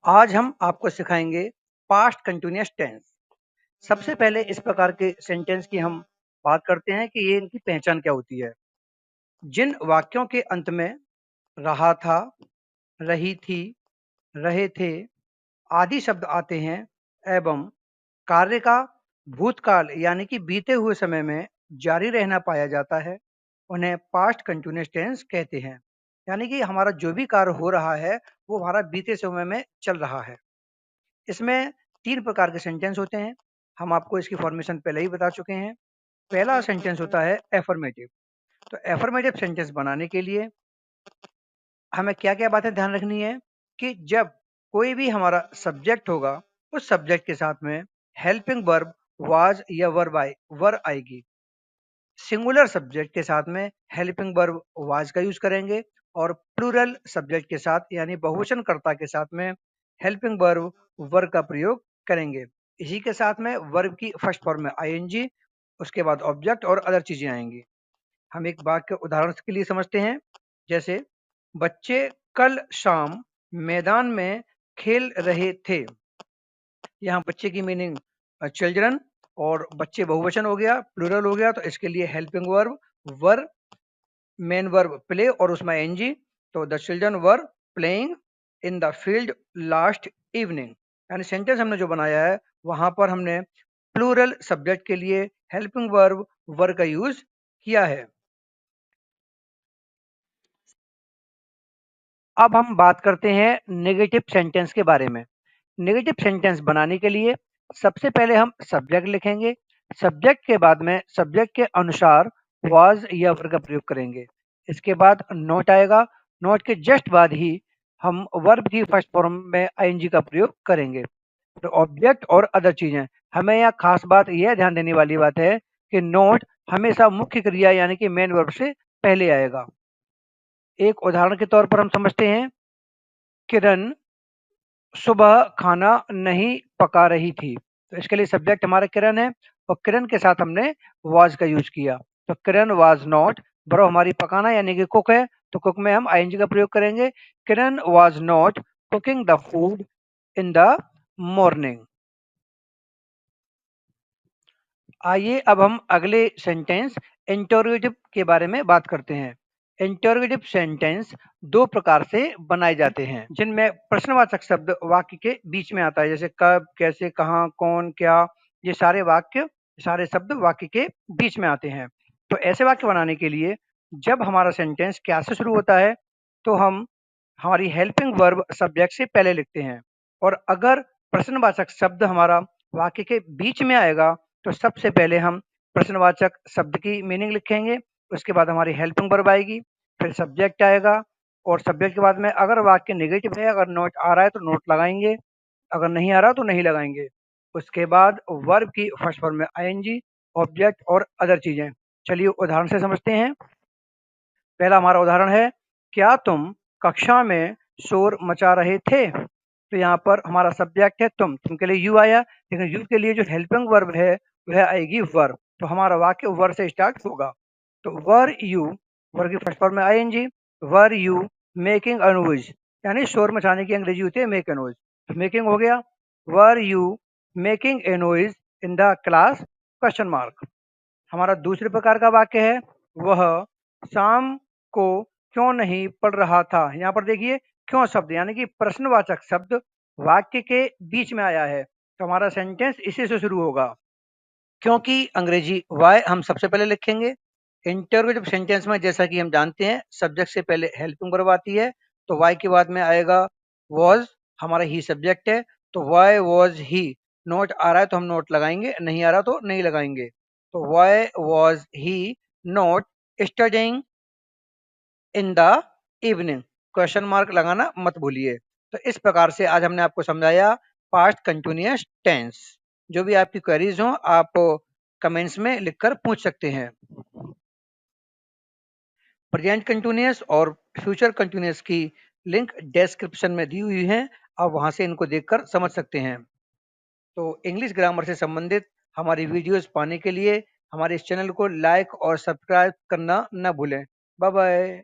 आज हम आपको सिखाएंगे पास्ट कंटिन्यूअस टेंस। सबसे पहले इस प्रकार के सेंटेंस की हम बात करते हैं कि ये इनकी पहचान क्या होती है। जिन वाक्यों के अंत में रहा था, रही थी, रहे थे आदि शब्द आते हैं एवं कार्य का भूतकाल यानी कि बीते हुए समय में जारी रहना पाया जाता है, उन्हें पास्ट कंटिन्यूअस टेंस कहते हैं। यानी कि हमारा जो भी कार्य हो रहा है वो हमारा बीते समय में चल रहा है। इसमें 3 प्रकार के सेंटेंस होते हैं। हम आपको इसकी फॉर्मेशन पहले ही बता चुके हैं। पहला सेंटेंस होता है एफर्मेटिव। तो एफर्मेटिव सेंटेंस बनाने के लिए हमें क्या-क्या बातें ध्यान रखनी है कि जब कोई भी हमारा सब्जेक्ट होगा, उस सब्जेक्ट के साथ में हेल्पिंग वर्ब वाज या वर आएगी। सिंगुलर सब्जेक्ट के साथ में हेल्पिंग वर्ब वाज का यूज करेंगे और प्लूरल सब्जेक्ट के साथ यानी बहुवचन कर्ता के साथ में हेल्पिंग वर्ब वर का प्रयोग करेंगे। इसी के साथ में वर्ब की फर्स्ट फॉर्म में आईएनजी, उसके बाद ऑब्जेक्ट और अदर चीजें आएंगी। हम एक वाक्य उदाहरण के लिए समझते हैं। जैसे बच्चे कल शाम मैदान में खेल रहे थे। यहाँ बच्चे की मीनिंग चिल्ड्रन और बच्चे बहुवचन हो गया, प्लूरल हो गया, तो इसके लिए हेल्पिंग वर्ब वर, मेन वर्ब प्ले और उसमें एनजी। तो the children were playing in the field last evening. यानी सेंटेंस हमने जो बनाया है वहां पर हमने प्लूरल सब्जेक्ट के लिए हेल्पिंग वर्ब वर का यूज किया है। अब हम बात करते हैं नेगेटिव सेंटेंस के बारे में। नेगेटिव सेंटेंस बनाने के लिए सबसे पहले हम सब्जेक्ट लिखेंगे। सब्जेक्ट के बाद में सब्जेक्ट के अनुसार वाज या वर का प्रयोग करेंगे। इसके बाद नोट आएगा। नोट के जस्ट बाद ही हम वर्ब की फर्स्ट फॉर्म में आईएनजी का प्रयोग करेंगे। तो ऑब्जेक्ट और अदर चीजें, हमें यहाँ खास बात यह ध्यान देने वाली बात है कि नोट हमेशा मुख्य क्रिया यानी कि मेन वर्ब से पहले आएगा। एक उदाहरण के तौर पर हम समझते हैं, किरण सुबह खाना नहीं पका रही थी। तो इसके लिए सब्जेक्ट हमारा किरण है और किरण के साथ हमने वाज का यूज किया। तो किरण वाज नॉट, बरो हमारी पकाना यानी कि कुक है, तो कुक में हम आईएनजी का प्रयोग करेंगे। Kiran was not cooking the food in the morning. आइए अब हम अगले सेंटेंस इंटरोगेटिव के बारे में बात करते हैं। इंटरोगेटिव सेंटेंस दो प्रकार से बनाए जाते हैं, जिनमें प्रश्नवाचक शब्द वाक्य के बीच में आता है। जैसे कब, कैसे, कहाँ, कौन, क्या, ये सारे वाक्य, सारे शब्द वाक्य के बीच में आते हैं। तो ऐसे वाक्य बनाने के लिए जब हमारा सेंटेंस क्या से शुरू होता है तो हम हमारी हेल्पिंग वर्ब सब्जेक्ट से पहले लिखते हैं। और अगर प्रश्नवाचक शब्द हमारा वाक्य के बीच में आएगा तो सबसे पहले हम प्रश्नवाचक शब्द की मीनिंग लिखेंगे। उसके बाद हमारी हेल्पिंग वर्ब आएगी, फिर सब्जेक्ट आएगा और सब्जेक्ट के बाद में अगर वाक्य नेगेटिव है, अगर नोट आ रहा है तो नोट लगाएंगे, अगर नहीं आ रहा तो नहीं लगाएंगे। उसके बाद वर्ब की फर्स्ट फॉर्म में आईएनजी, ऑब्जेक्ट और अदर चीजें। चलिए उदाहरण से समझते हैं। पहला हमारा उदाहरण है, क्या तुम कक्षा में शोर मचा रहे थे। तो यहाँ पर हमारा सब्जेक्ट है तुम के लिए यू आया, लेकिन यू के लिए जो हेल्पिंग वर्ब है वह आएगी वर। तो हमारा वाक्य वर से स्टार्ट होगा। तो वर यू, वर की फर्स्ट फॉर्म में ING, were you making a noise, यानी शोर मचाने की अंग्रेजी होती है मेक ए नॉइज। तो मेकिंग हो गया, were you making a noise in the class, question mark. हमारा दूसरे प्रकार का वाक्य है, वह शाम को क्यों नहीं पढ़ रहा था। यहाँ पर देखिए क्यों शब्द यानी कि प्रश्नवाचक शब्द वाक्य के बीच में आया है, तो हमारा सेंटेंस इसी से शुरू होगा। क्योंकि अंग्रेजी वाई हम सबसे पहले लिखेंगे। इंटरोगेटिव सेंटेंस में जैसा कि हम जानते हैं सब्जेक्ट से पहले हेल्पिंग वर्ब आती है, तो वाई के बाद में आएगा वॉज, हमारा ही सब्जेक्ट है। तो वाई वॉज ही, नोट आ रहा है तो हम नोट लगाएंगे, नहीं आ रहा तो नहीं लगाएंगे। तो why was he note studying in the evening, question mark लगाना मत भूलिए। तो इस प्रकार से आज हमने आपको समझाया पास्ट कंटिन्यूअस टेंस। जो भी आपकी क्वेरीज हो आप कमेंट्स में लिखकर पूछ सकते हैं। प्रेजेंट कंटिन्यूअस और फ्यूचर कंटिन्यूअस की लिंक डिस्क्रिप्शन में दी हुई है, आप वहां से इनको देखकर समझ सकते हैं। तो इंग्लिश ग्रामर से संबंधित हमारी वीडियोस पाने के लिए हमारे इस चैनल को लाइक और सब्सक्राइब करना न भूलें। Bye bye.